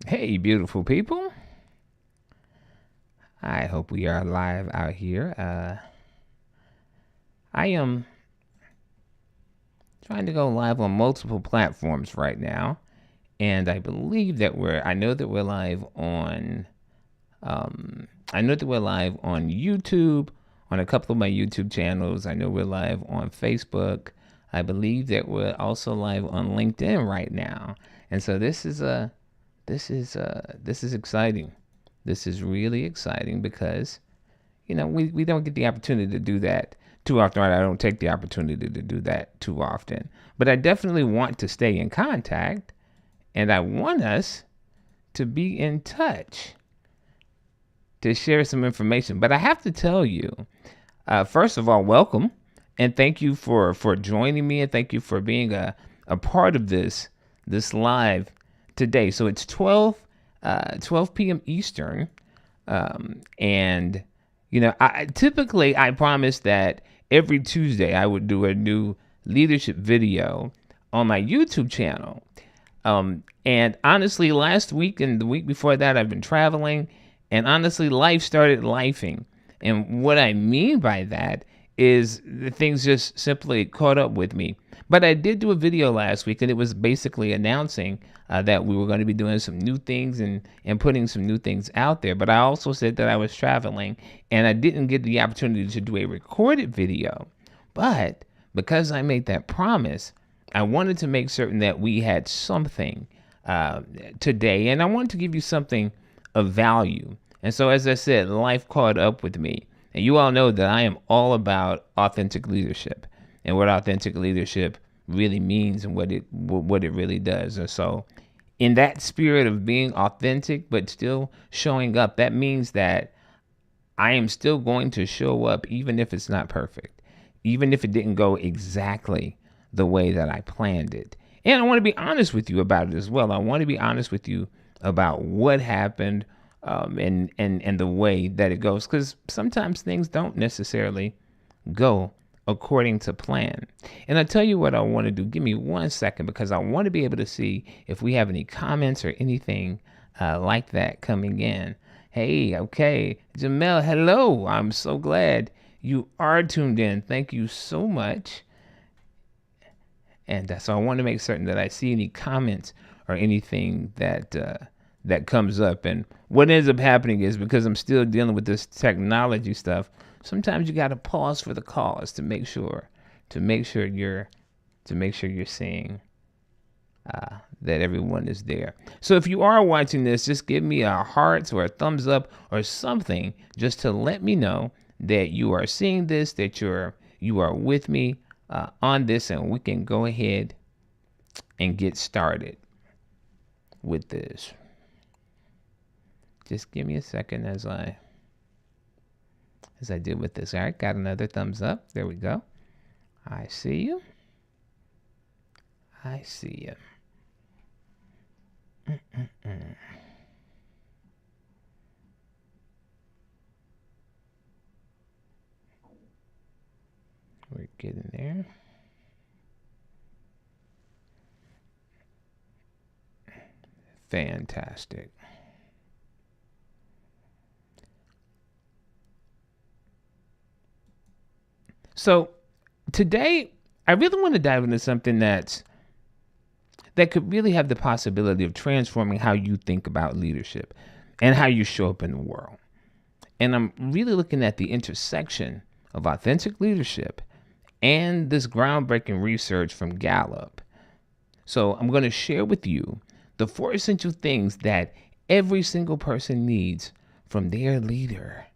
Hey, beautiful people. I hope we are live out here. I am trying to go live on multiple platforms right now, and I know that we're live on, I know that we're live on YouTube, on a couple of my YouTube channels. I know we're live on Facebook. I believe that we're also live on LinkedIn right now. And so this is exciting. This is really exciting because we don't get the opportunity to do that too often. Right? I don't take the opportunity to do that too often. But I definitely want to stay in contact, and I want us to be in touch to share some information. But I have to tell you, first of all, welcome, and thank you for joining me, and thank you for being a part of this live today. So it's 12 p.m. Eastern, and I promised that every Tuesday I would do a new leadership video on my YouTube channel. And honestly, last week and the week before that, I've been traveling, and honestly, life started lifing. And what I mean by that is the things just simply caught up with me. But I did do a video last week, and it was basically announcing that we were going to be doing some new things and putting some new things out there. But I also said that I was traveling, and I didn't get the opportunity to do a recorded video. But because I made that promise, I wanted to make certain that we had something today, and I wanted to give you something of value. And so, as I said, life caught up with me. And you all know that I am all about authentic leadership and what authentic leadership really means and what it really does. And so, in that spirit of being authentic but still showing up, that means that I am still going to show up even if it's not perfect, even if it didn't go exactly the way that I planned it. And I want to be honest with you about it as well. I want to be honest with you about what happened, and the way that it goes, because sometimes things don't necessarily go according to plan. And I tell you what I want to do. Give me 1 second because I want to be able to see if we have any comments or anything like that coming in. Hey, okay, Jamel, hello. I'm so glad you are tuned in. Thank you so much. And so I want to make certain that I see any comments or anything that comes up. And what ends up happening is, because I'm still dealing with this technology stuff, sometimes you got to pause for the cause to make sure you're seeing that everyone is there. So if you are watching this, just give me a heart or a thumbs up or something, just to let me know that you are seeing this, that you are with me on this, and we can go ahead and get started with this. Just give me a second as I did with this. All right, got another thumbs up. There we go. I see you. I see you. We're getting there. Fantastic. So today, I really want to dive into something that could really have the possibility of transforming how you think about leadership and how you show up in the world. And I'm really looking at the intersection of authentic leadership and this groundbreaking research from Gallup. So I'm going to share with you the 4 essential things that every single person needs from their leader.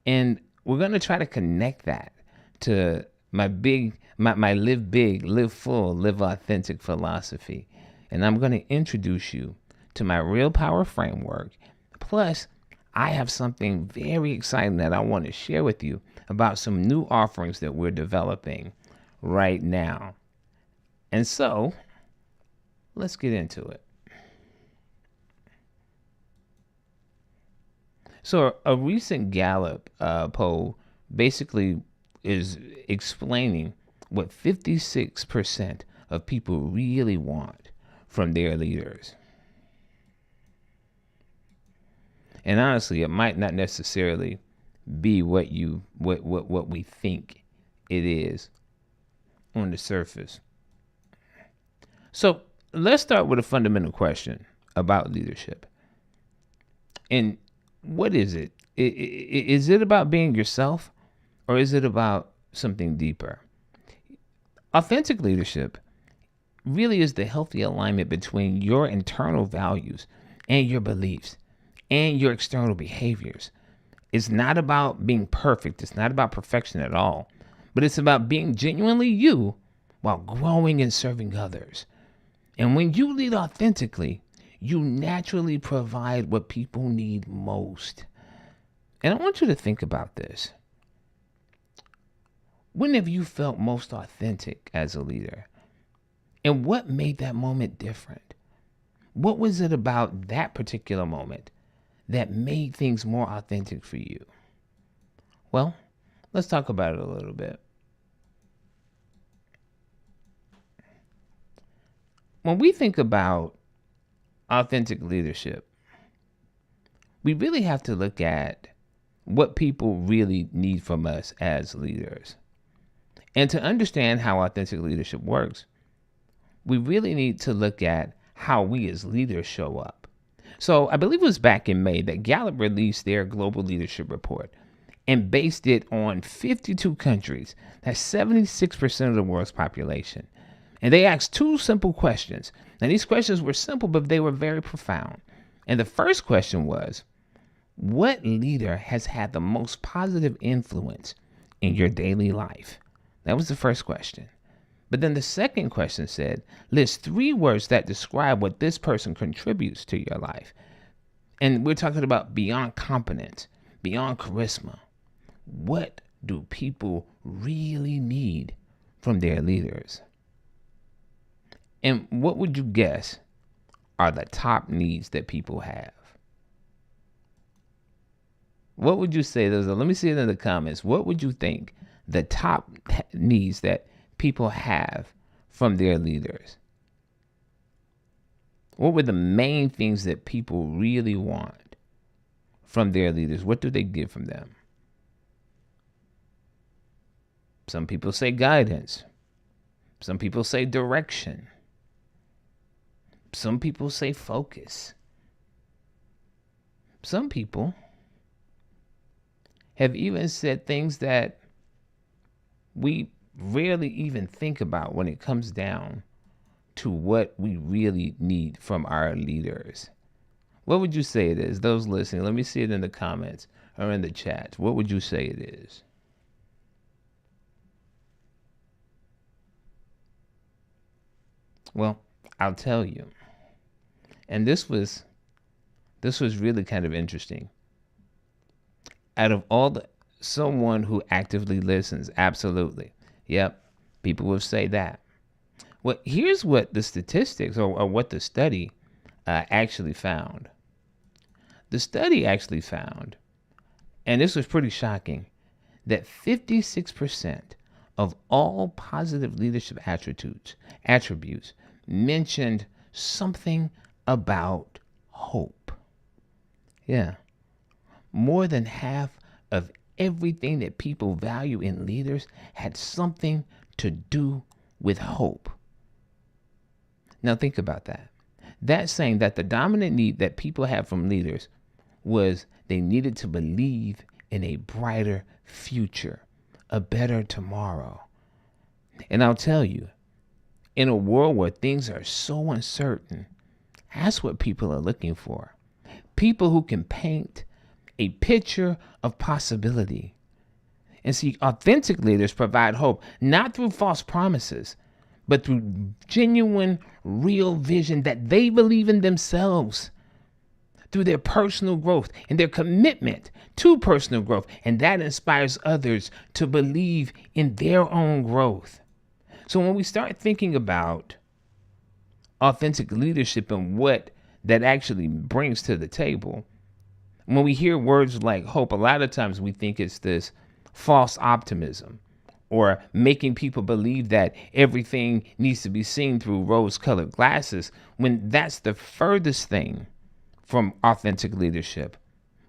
And we're going to try to connect that to my live big, live full, live authentic philosophy. And I'm going to introduce you to my real power framework. Plus, I have something very exciting that I want to share with you about some new offerings that we're developing right now. And so, let's get into it. So, a recent Gallup poll basically is explaining what 56% of people really want from their leaders. And honestly, it might not necessarily be what we think it is on the surface. So let's start with a fundamental question about leadership. And what is it? Is it about being yourself, or is it about something deeper? Authentic leadership really is the healthy alignment between your internal values and your beliefs and your external behaviors. It's not about being perfect. It's not about perfection at all, but it's about being genuinely you while growing and serving others. And when you lead authentically, you naturally provide what people need most. And I want you to think about this. When have you felt most authentic as a leader? And what made that moment different? What was it about that particular moment that made things more authentic for you? Well, let's talk about it a little bit. When we think about authentic leadership, we really have to look at what people really need from us as leaders. And to understand how authentic leadership works, we really need to look at how we as leaders show up. So I believe it was back in May that Gallup released their global leadership report and based it on 52 countries. That's 76% of the world's population. And they asked two simple questions. Now, these questions were simple, but they were very profound. And the first question was, what leader has had the most positive influence in your daily life? That was the first question. But then the second question said, list 3 words that describe what this person contributes to your life. And we're talking about beyond competence, beyond charisma. What do people really need from their leaders? And what would you guess are the top needs that people have? What would you say those are? Let me see it in the comments. What would you think the top needs that people have from their leaders? What were the main things that people really want from their leaders? What do they get from them? Some people say guidance. Some people say direction. Some people say focus. Some people have even said things that we rarely even think about when it comes down to what we really need from our leaders. What would you say it is? Those listening, let me see it in the comments or in the chat. What would you say it is? Well, I'll tell you. And this was really kind of interesting. Out of someone who actively listens, absolutely. Yep, people will say that. Well, here's what the statistics or what the study actually found. The study actually found, and this was pretty shocking, that 56% of all positive leadership attributes mentioned something about hope. Yeah. More than half of everything that people value in leaders had something to do with hope. Now think about that. That's saying that the dominant need that people have from leaders was they needed to believe in a brighter future, a better tomorrow. And I'll tell you, in a world where things are so uncertain, that's what people are looking for. People who can paint a picture of possibility. And see, authentic leaders provide hope, not through false promises, but through genuine, real vision that they believe in themselves, through their personal growth and their commitment to personal growth. And that inspires others to believe in their own growth. So when we start thinking about authentic leadership and what that actually brings to the table, when we hear words like hope, a lot of times we think it's this false optimism or making people believe that everything needs to be seen through rose-colored glasses, when that's the furthest thing from authentic leadership.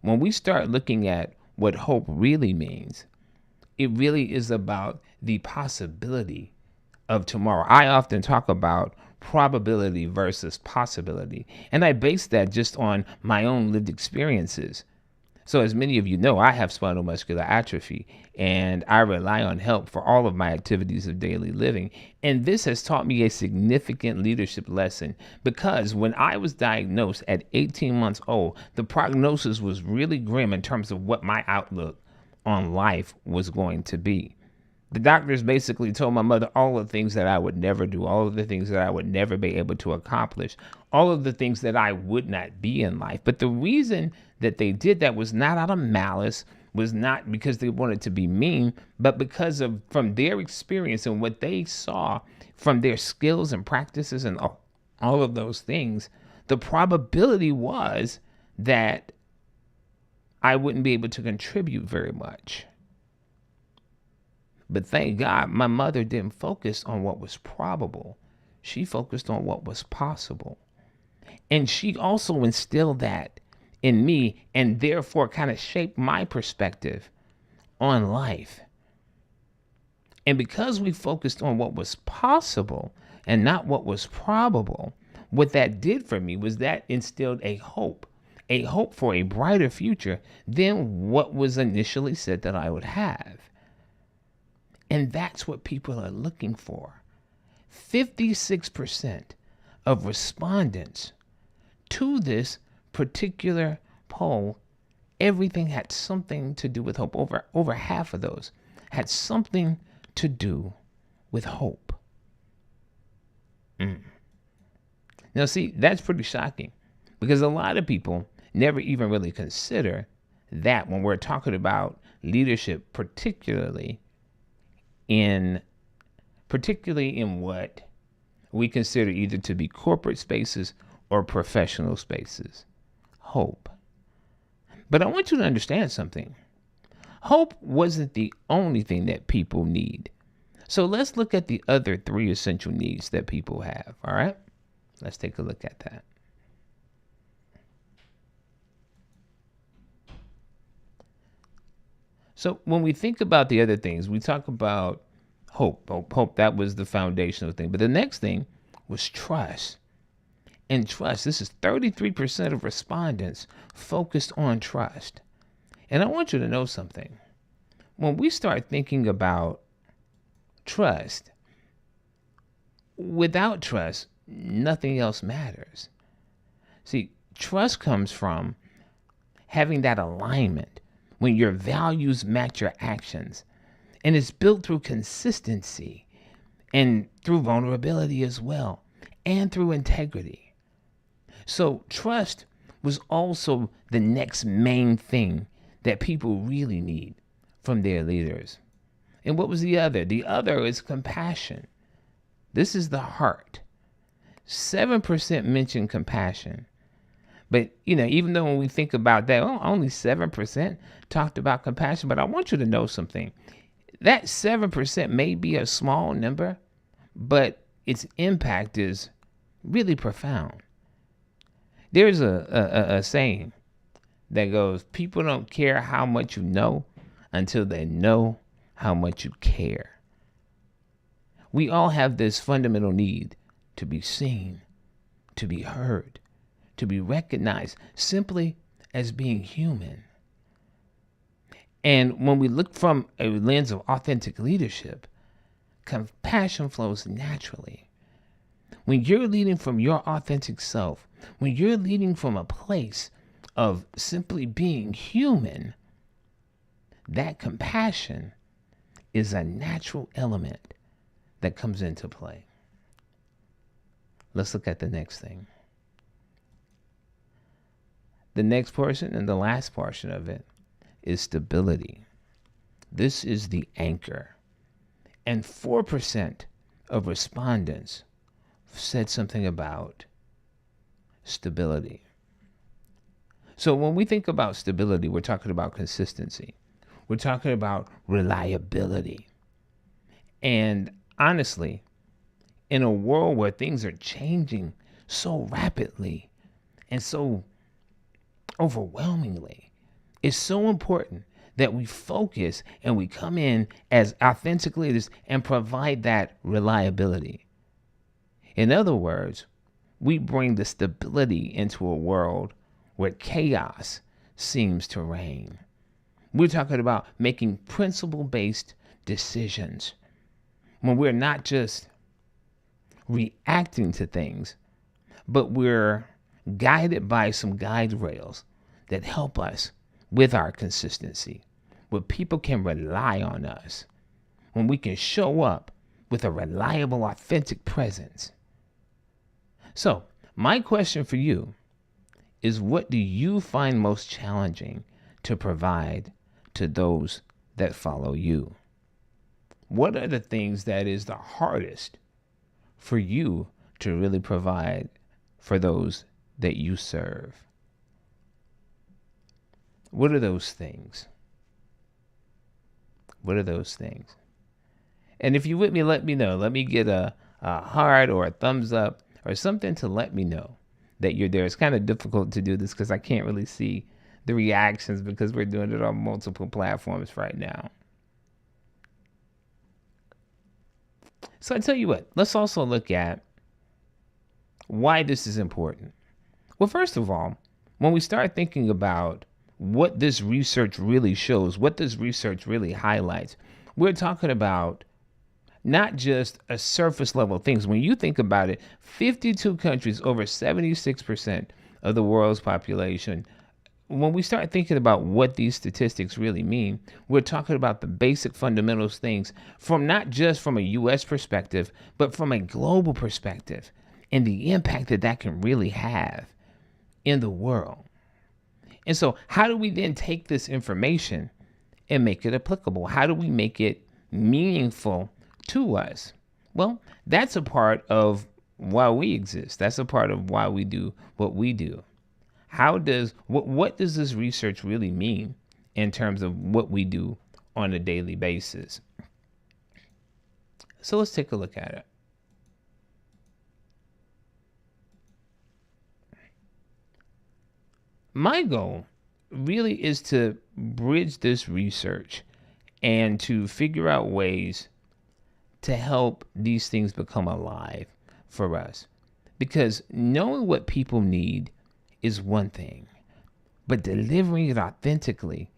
When we start looking at what hope really means, it really is about the possibility of tomorrow. I often talk about probability versus possibility, and I base that just on my own lived experiences. So, as many of you know, I have spinal muscular atrophy, and I rely on help for all of my activities of daily living. And this has taught me a significant leadership lesson because when I was diagnosed at 18 months old, the prognosis was really grim in terms of what my outlook on life was going to be. The doctors basically told my mother all of the things that I would never do, all of the things that I would never be able to accomplish, all of the things that I would not be in life. But the reason that they did that was not out of malice, was not because they wanted to be mean, but because of from their experience and what they saw from their skills and practices and all of those things, the probability was that I wouldn't be able to contribute very much. But thank God my mother didn't focus on what was probable. She focused on what was possible. And she also instilled that in me and therefore kind of shaped my perspective on life. And because we focused on what was possible and not what was probable, what that did for me was that instilled a hope for a brighter future than what was initially said that I would have. And that's what people are looking for. 56% of respondents to this particular poll, everything had something to do with hope. Over half of those had something to do with hope. Now, see, that's pretty shocking because a lot of people never even really consider that when we're talking about leadership, particularly in what we consider either to be corporate spaces or professional spaces. Hope. But I want you to understand something. Hope wasn't the only thing that people need. So let's look at the other 3 essential needs that people have. All right? Let's take a look at that. So when we think about the other things, we talk about hope, that was the foundational thing. But the next thing was trust. And trust, this is 33% of respondents focused on trust. And I want you to know something. When we start thinking about trust, without trust, nothing else matters. See, trust comes from having that alignment when your values match your actions. And it's built through consistency and through vulnerability as well, and through integrity. So trust was also the next main thing that people really need from their leaders. And what was the other? The other is compassion. This is the heart. 7% mentioned compassion. But, even though when we think about that, only 7% talked about compassion. But I want you to know something. That 7% may be a small number, but its impact is really profound. There's a saying that goes, people don't care how much you know until they know how much you care. We all have this fundamental need to be seen, to be heard, to be recognized simply as being human. And when we look from a lens of authentic leadership, compassion flows naturally. When you're leading from your authentic self, when you're leading from a place of simply being human, that compassion is a natural element that comes into play. Let's look at the next thing. The next portion and the last portion of it is stability. This is the anchor. And 4% of respondents said something about stability. So when we think about stability, we're talking about consistency. We're talking about reliability. And honestly, in a world where things are changing so rapidly and so overwhelmingly, It's so important that we focus and we come in as authentic leaders and provide that reliability. In other words, we bring the stability into a world where chaos seems to reign. We're talking about making principle-based decisions when we're not just reacting to things, but we're guided by some guide rails that help us with our consistency, where people can rely on us, when we can show up with a reliable, authentic presence. So, my question for you is, what do you find most challenging to provide to those that follow you? What are the things that is the hardest for you to really provide for those that you serve? What are those things? What are those things? And if you're with me, let me know. Let me get a heart or a thumbs up or something to let me know that you're there. It's kind of difficult to do this because I can't really see the reactions because we're doing it on multiple platforms right now. So I tell you what, let's also look at why this is important. Well, first of all, when we start thinking about what this research really shows, what this research really highlights, we're talking about not just a surface level things. When you think about it, 52 countries, over 76% of the world's population. When we start thinking about what these statistics really mean, we're talking about the basic fundamentals things from not just from a U.S. perspective, but from a global perspective and the impact that that can really have in the world. And so how do we then take this information and make it applicable? How do we make it meaningful to us? Well, that's a part of why we exist. That's a part of why we do what we do. What does this research really mean in terms of what we do on a daily basis? So let's take a look at it. My goal really is to bridge this research and to figure out ways to help these things become alive for us. Because knowing what people need is one thing, but delivering it authentically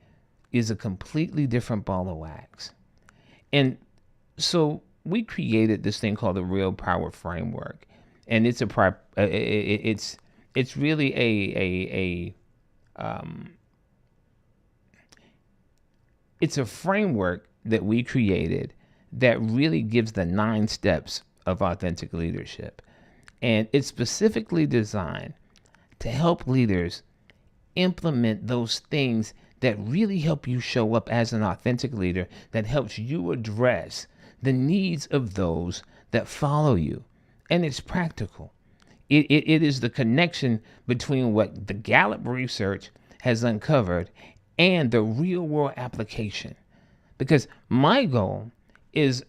is a completely different ball of wax. And so we created this thing called the Real Power Framework, and it's really it's a framework that we created that really gives the 9 steps of authentic leadership, and it's specifically designed to help leaders implement those things that really help you show up as an authentic leader, that helps you address the needs of those that follow you. And it's practical. It is the connection between what the Gallup research has uncovered and the real world application. Because my goal is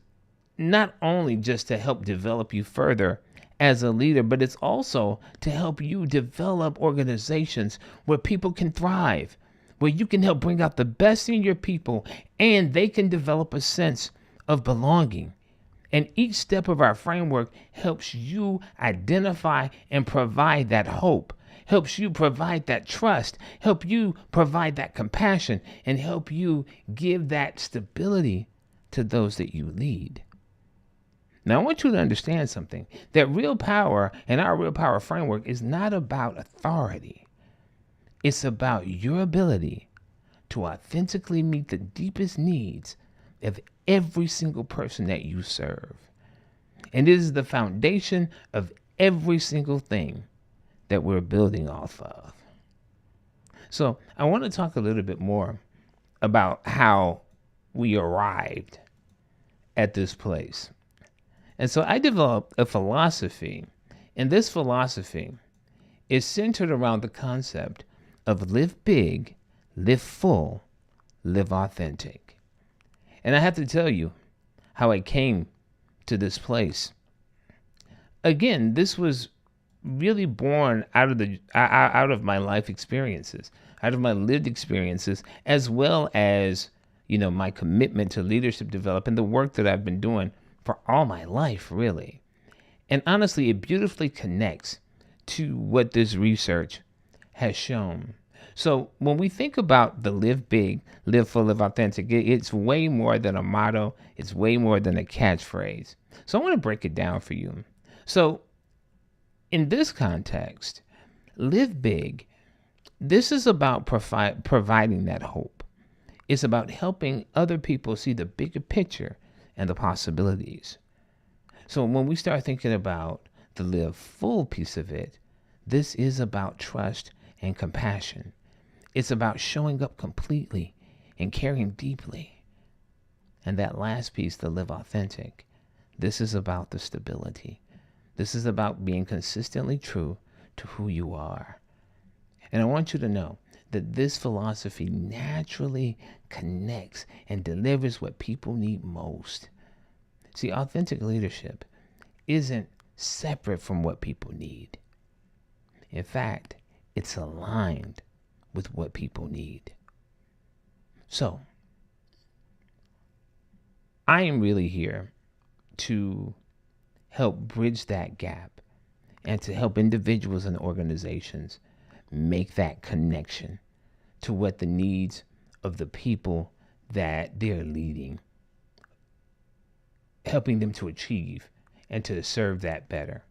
not only just to help develop you further as a leader, but it's also to help you develop organizations where people can thrive, where you can help bring out the best in your people and they can develop a sense of belonging. And each step of our framework helps you identify and provide that hope, helps you provide that trust, help you provide that compassion, and help you give that stability to those that you lead. Now, I want you to understand something, that real power and our real power framework is not about authority. It's about your ability to authentically meet the deepest needs of every single person that you serve. And it is the foundation of every single thing that we're building off of. So I want to talk a little bit more about how we arrived at this place. And so I developed a philosophy, and this philosophy is centered around the concept of live big, live full, live authentic. And I have to tell you how I came to this place. Again, this was really born out of my life experiences. out of my lived experiences, as well as, my commitment to leadership development, the work that I've been doing for all my life, really. And honestly, it beautifully connects to what this research has shown. So when we think about the live big, live full, live authentic, it's way more than a motto. It's way more than a catchphrase. So I want to break it down for you. So in this context, live big, this is about providing that hope. It's about helping other people see the bigger picture and the possibilities. So when we start thinking about the live full piece of it, this is about trust and compassion. It's about showing up completely and caring deeply. And that last piece, the live authentic, this is about the stability. This is about being consistently true to who you are. And I want you to know that this philosophy naturally connects and delivers what people need most. See, authentic leadership isn't separate from what people need. In fact, it's aligned with what people need. So, I am really here to help bridge that gap and to help individuals and organizations make that connection to what the needs of the people that they're leading, helping them to achieve and to serve that better.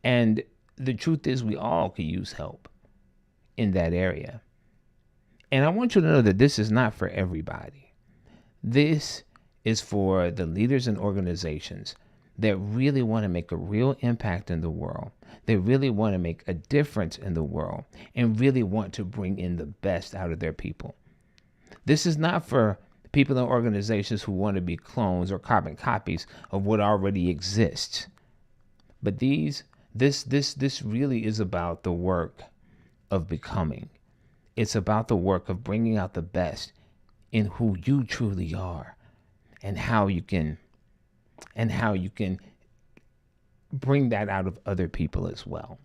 And the truth is, we all could use help in that area. And I want you to know that this is not for everybody. This is for the leaders and organizations that really want to make a real impact in the world. They really want to make a difference in the world and really want to bring in the best out of their people. This is not for people and organizations who want to be clones or carbon copies of what already exists. But this really is about the work of becoming. It's about the work of bringing out the best in who you truly are and how you can bring that out of other people as well.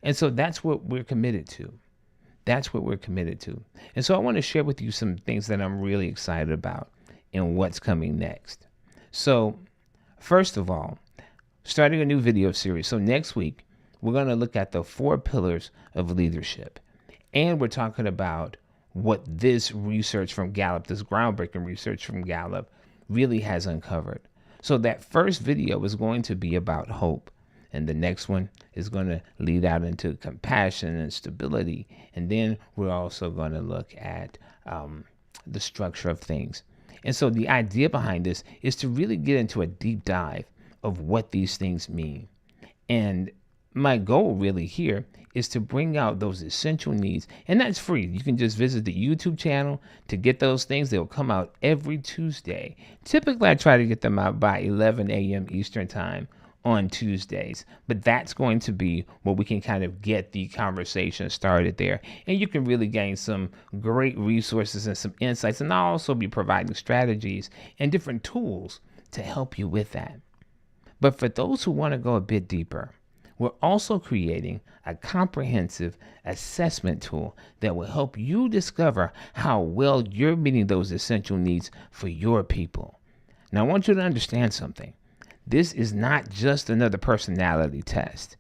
And so that's what we're committed to. That's what we're committed to. And so I want to share with you some things that I'm really excited about and what's coming next. So first of all, starting a new video series. So next week, we're going to look at the 4 pillars of leadership. And we're talking about what this research from Gallup, this groundbreaking research from Gallup, really has uncovered. So that first video is going to be about hope. And the next one is going to lead out into compassion and stability. And then we're also going to look at the structure of things. And so the idea behind this is to really get into a deep dive of what these things mean. And my goal really here is to bring out those essential needs. And that's free. You can just visit the YouTube channel to get those things. They'll come out every Tuesday. Typically, I try to get them out by 11 a.m. Eastern time on Tuesdays. But that's going to be where we can kind of get the conversation started there. And you can really gain some great resources and some insights. And I'll also be providing strategies and different tools to help you with that. But for those who want to go a bit deeper, we're also creating a comprehensive assessment tool that will help you discover how well you're meeting those essential needs for your people. Now, I want you to understand something. This is not just another personality test.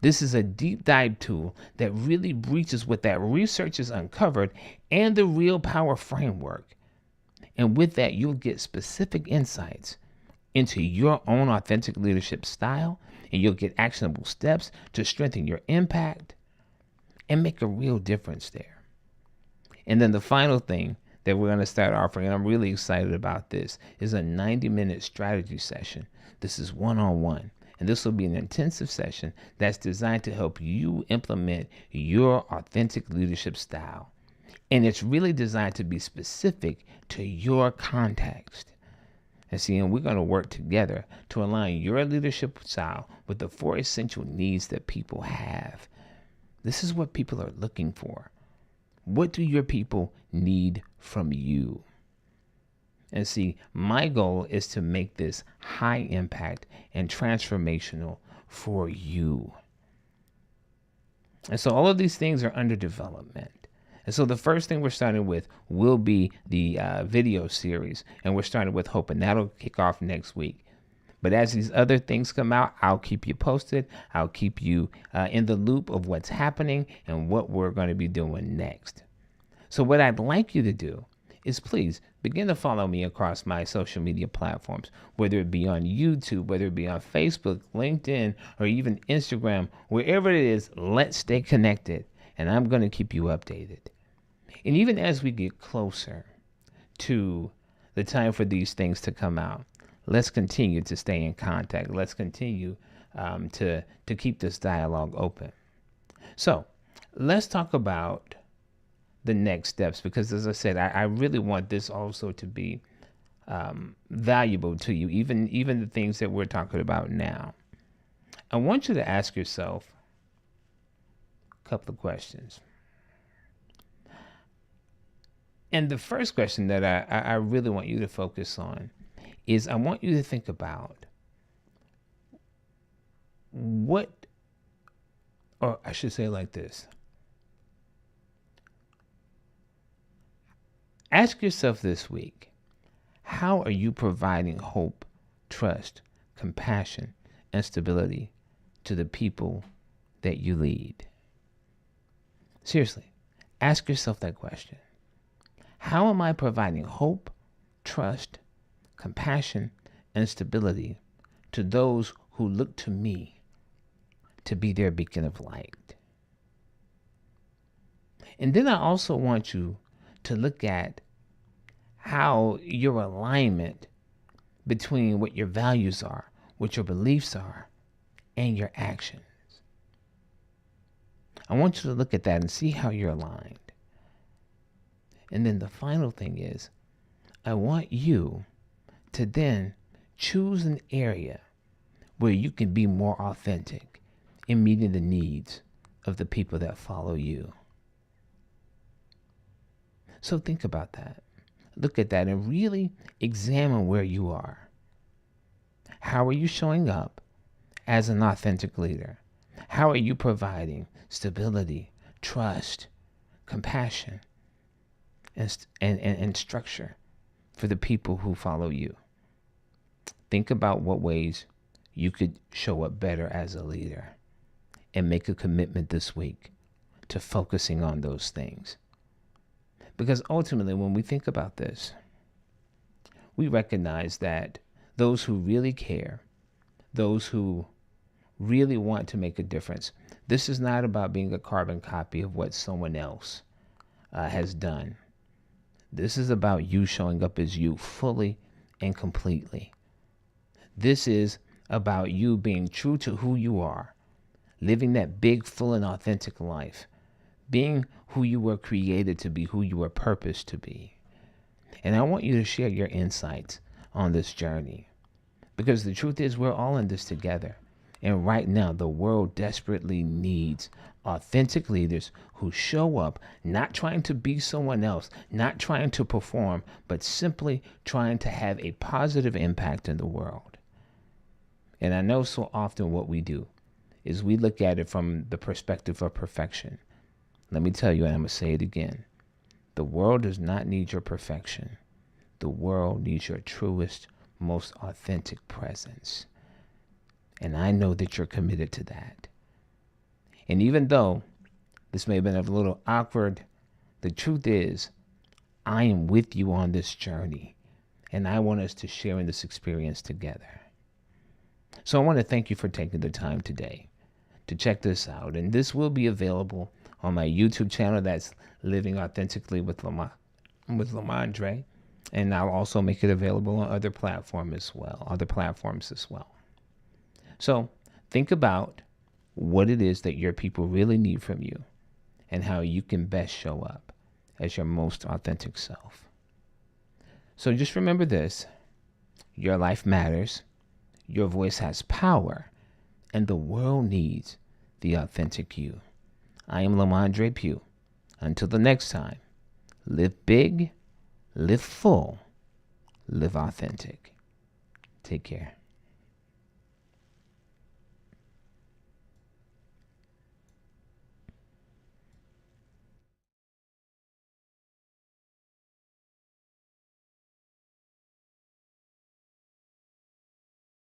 This is a deep dive tool that really breaches what that research has uncovered and the real power framework. And with that, you'll get specific insights into your own authentic leadership style, and you'll get actionable steps to strengthen your impact and make a real difference there. And then the final thing that we're going to start offering, and I'm really excited about this, is a 90-minute strategy session. This is one-on-one, and this will be an intensive session that's designed to help you implement your authentic leadership style. And it's really designed to be specific to your context. And see, and we're going to work together to align your leadership style with the 4 essential needs that people have. This is what people are looking for. What do your people need from you? And see, my goal is to make this high impact and transformational for you. And so all of these things are under development. And so the first thing we're starting with will be the video series, and we're starting with Hope, and that'll kick off next week. But as these other things come out, I'll keep you posted. I'll keep you in the loop of what's happening and what we're going to be doing next. So what I'd like you to do is please begin to follow me across my social media platforms, whether it be on YouTube, whether it be on Facebook, LinkedIn, or even Instagram, wherever it is. Let's stay connected, and I'm going to keep you updated. And even as we get closer to the time for these things to come out, let's continue to stay in contact. Let's continue to keep this dialogue open. So let's talk about the next steps, because as I said, I really want this also to be valuable to you, even the things that we're talking about now. I want you to ask yourself a couple of questions. And the first question that I really want you to focus on is, I want you to think about what, or I should say it like this. Ask yourself this week, how are you providing hope, trust, compassion, and stability to the people that you lead? Seriously, ask yourself that question. How am I providing hope, trust, compassion, and stability to those who look to me to be their beacon of light? And then I also want you to look at how your alignment between what your values are, what your beliefs are, and your actions. I want you to look at that and see how you're aligned. And then the final thing is, I want you to then choose an area where you can be more authentic in meeting the needs of the people that follow you. So think about that. Look at that and really examine where you are. How are you showing up as an authentic leader? How are you providing stability, trust, compassion, and structure for the people who follow you? Think about what ways you could show up better as a leader, and make a commitment this week to focusing on those things. Because ultimately, when we think about this, we recognize that those who really care, those who really want to make a difference, this is not about being a carbon copy of what someone else has done. This is about you showing up as you fully and completely. This is about you being true to who you are, living that big, full, and authentic life, being who you were created to be, who you were purposed to be. And I want you to share your insights on this journey, because the truth is, we're all in this together. And right now, the world desperately needs authentic leaders who show up, not trying to be someone else, not trying to perform, but simply trying to have a positive impact in the world. And I know so often what we do is we look at it from the perspective of perfection. Let me tell you, and I'm going to say it again. The world does not need your perfection. The world needs your truest, most authentic presence. And I know that you're committed to that. And even though this may have been a little awkward, the truth is, I am with you on this journey. And I want us to share in this experience together. So I want to thank you for taking the time today to check this out. And this will be available on my YouTube channel. That's Living Authentically with Lamondre. And I'll also make it available on other platforms as well. So think about what it is that your people really need from you, and how you can best show up as your most authentic self. So just remember this: your life matters, your voice has power, and the world needs the authentic you. I am Lamondre Pugh. Until the next time, live big, live full, live authentic. Take care.